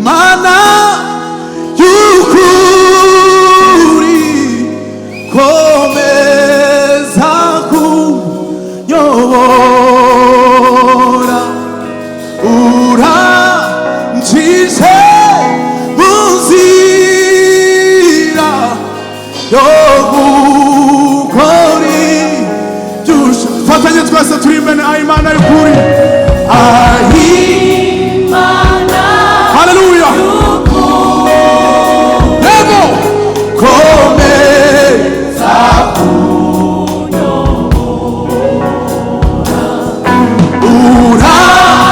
Mana y'ukuri komeza kunyobora uranjije mu nzira yo gukora ibyo ushaka. Fatanye twese turi imbere Imana y'ukuri. Haleluya. Ego komeza kunyobora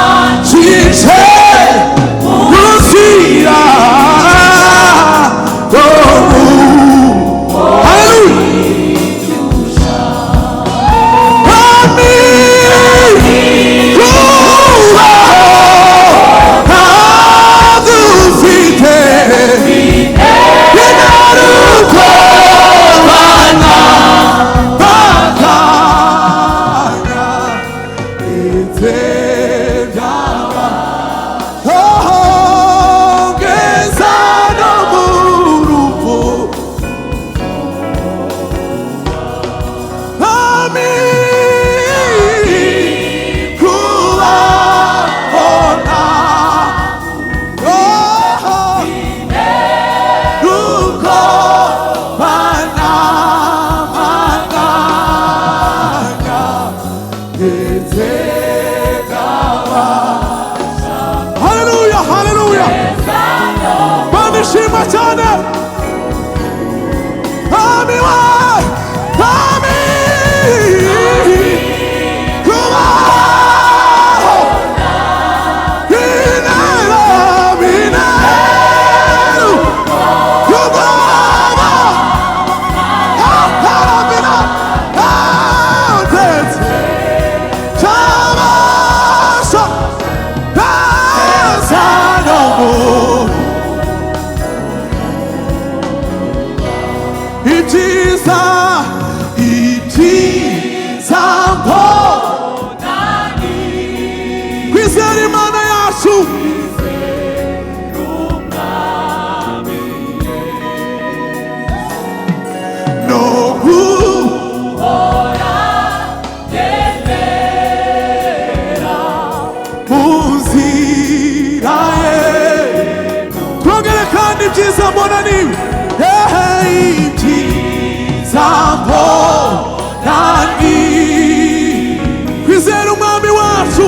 uranjije mu nzira yo gukora ibyo ushaka. Hallelujah, hallelujah. Banishima cyane. Ami wa, ami. Kuba. Binero, binero. Kuba. Harabina. Itiza mbonani kwizera Imana yacu no guhora yemera mu nzira ye. Twongere kandi ibyiza mbonani mbonani kwizera umwami wacu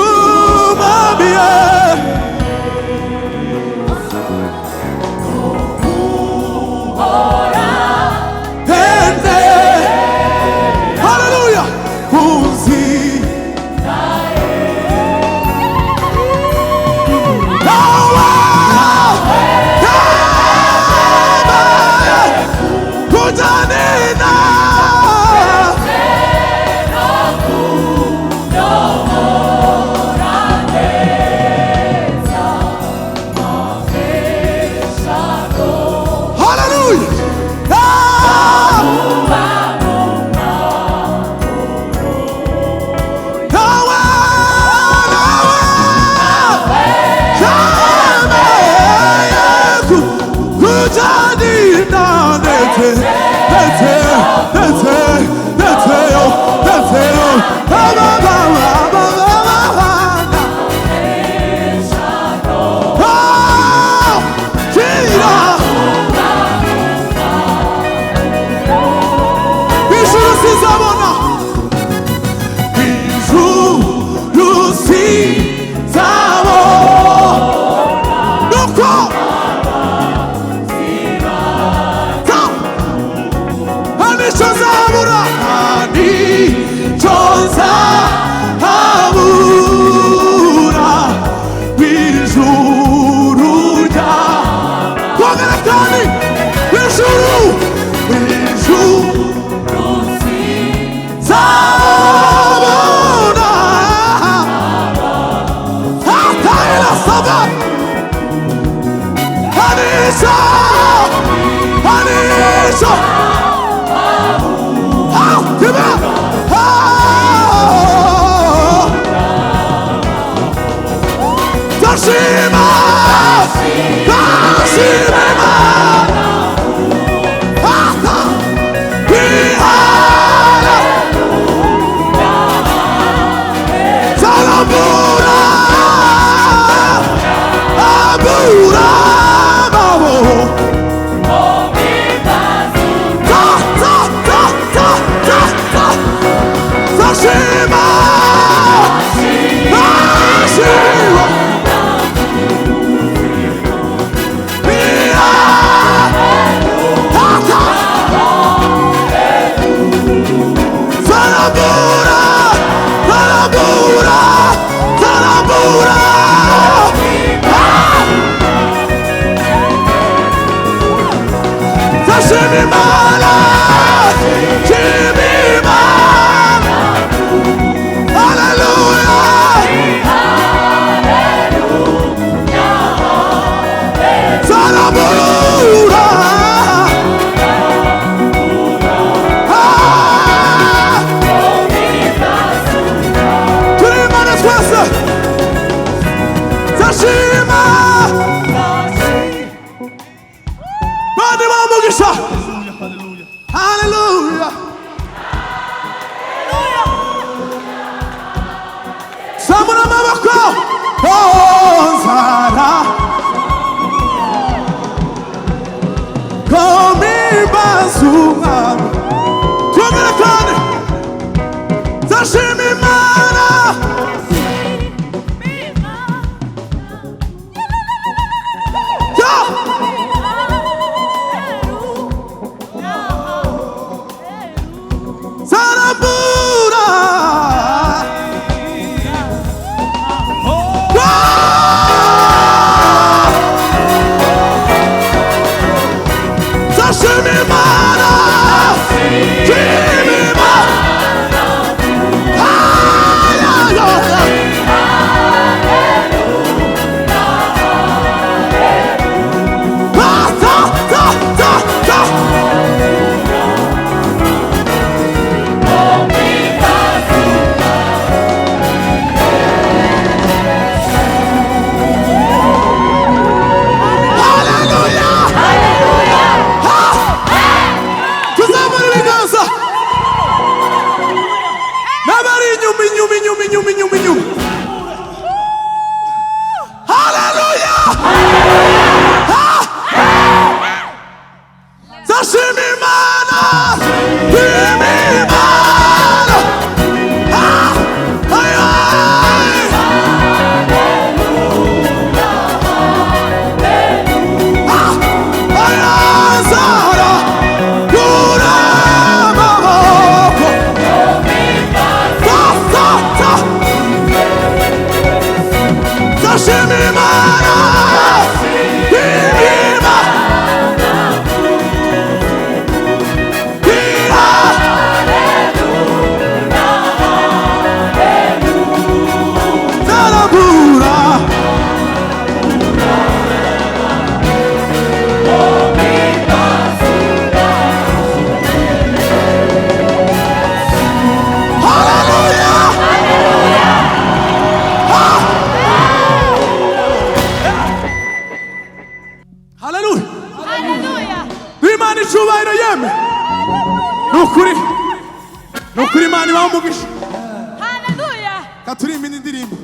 umwami ye. Haleluya. Anisha Zashima Zashima Zarabura Abura Babo Zashima Hallelujah. Samuna mabako Onzara Komi bazuma Tuangana kane Zashimi mana Zarabura Zashimi mana Kimi mana Nukuri mani wamugisha. Hallelujah. Katurimba indirimbo.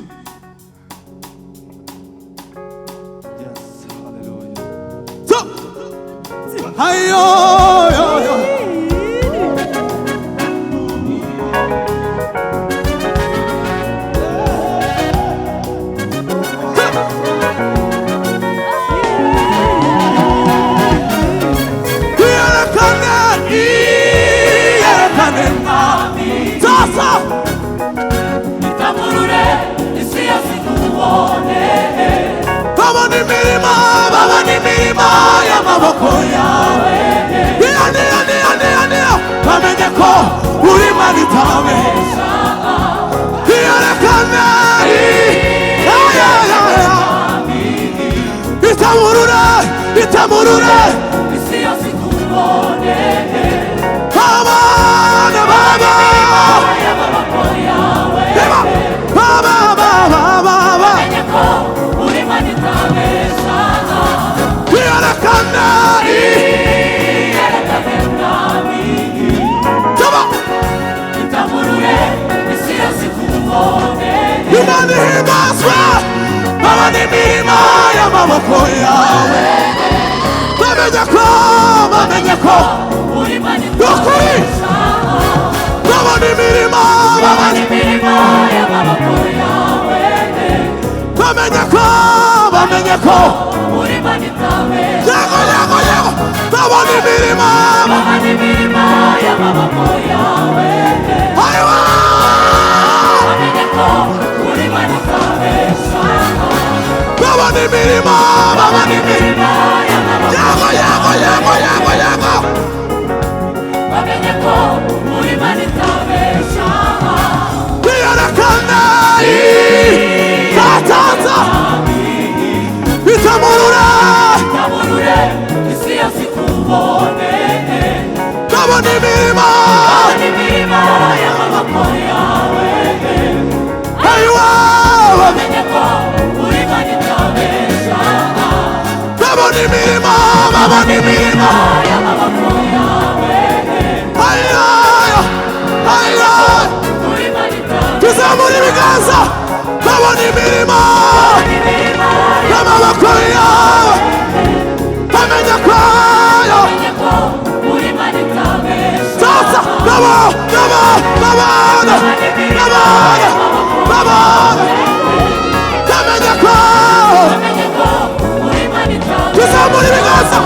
Yes, hallelujah. So. Hayo yo yo. Baba ni milima ya maboko yawe. Nia bamenye ko uri Imana itabesha. Yerekane itamurure isi yose ikubone. Abana baba ya maboko yawe. Baba bamenye ko uri babona imirimo y'amaboko yawe, bamenye ko uri Imana itabesha. yego babona imirimo y'amaboko yawe, ayiwa bamenye ko uri Imana itabesha. babona imirimo Babona imirimo y'amaboko yego bamenye ko uri Imana itabesha. kwiyerekana tatanza bitamurura isi yose ikubone. babona imirimo y'amaboko yawe, ayiwa bamenye ko uri Imana itabesha. babona imirimo y'amaboko yawe, ayiwa uri Imana itabesha. tuzamura ibiganza babona imirimo y'amaboko yawe bamenye kwayo Bamenye ko uri Imana itabesha. sasa babona bamenye kwayo Bamenye ko uri Imana itabesha. tuzamura ibiganza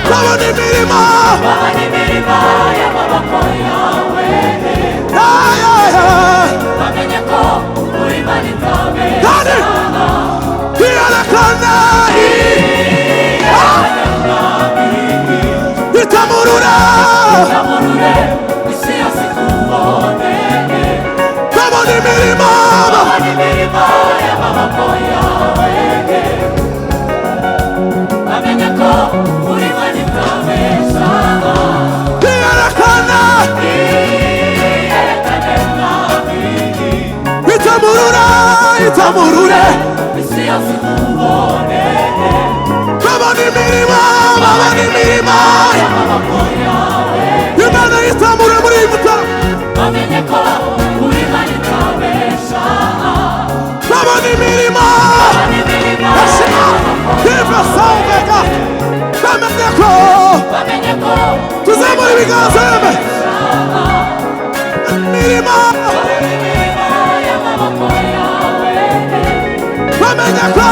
babona imirimo y'amaboko yawe, bamenye ko uri Imana itabesha. kandi kwiyerekana bitamurura isi yose ikubone. babona imirimo y'amaboko yawe, bamenye ko uri Imana itabesha. kwiyerekana bitamurura itamurure isi yose ikubone. babona imirimo y'amaboko yawe, Imana itamurure muri iyi mutara bamenye ko uri Imana itabesha. babona imirimo ashima iva sauvega bamenye ko tuzamura ibiganza yeme imirimo bamenye ko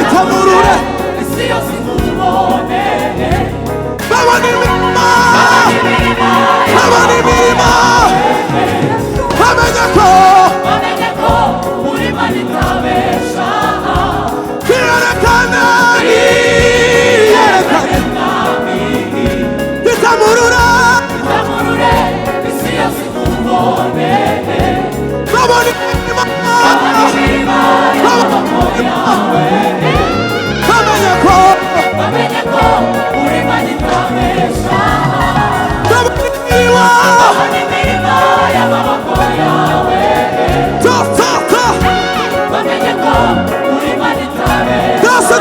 itamurure isi yose ikubone. babona imirimo bamenye ko uri Imana itabesha. kwiyerekana itamurura isi yose ikubone. babona imirimo bamenye ko uri Imana itabesha. babona imirimo y'amaboko yawe, bamenye ko uri Imana itabesha. dasa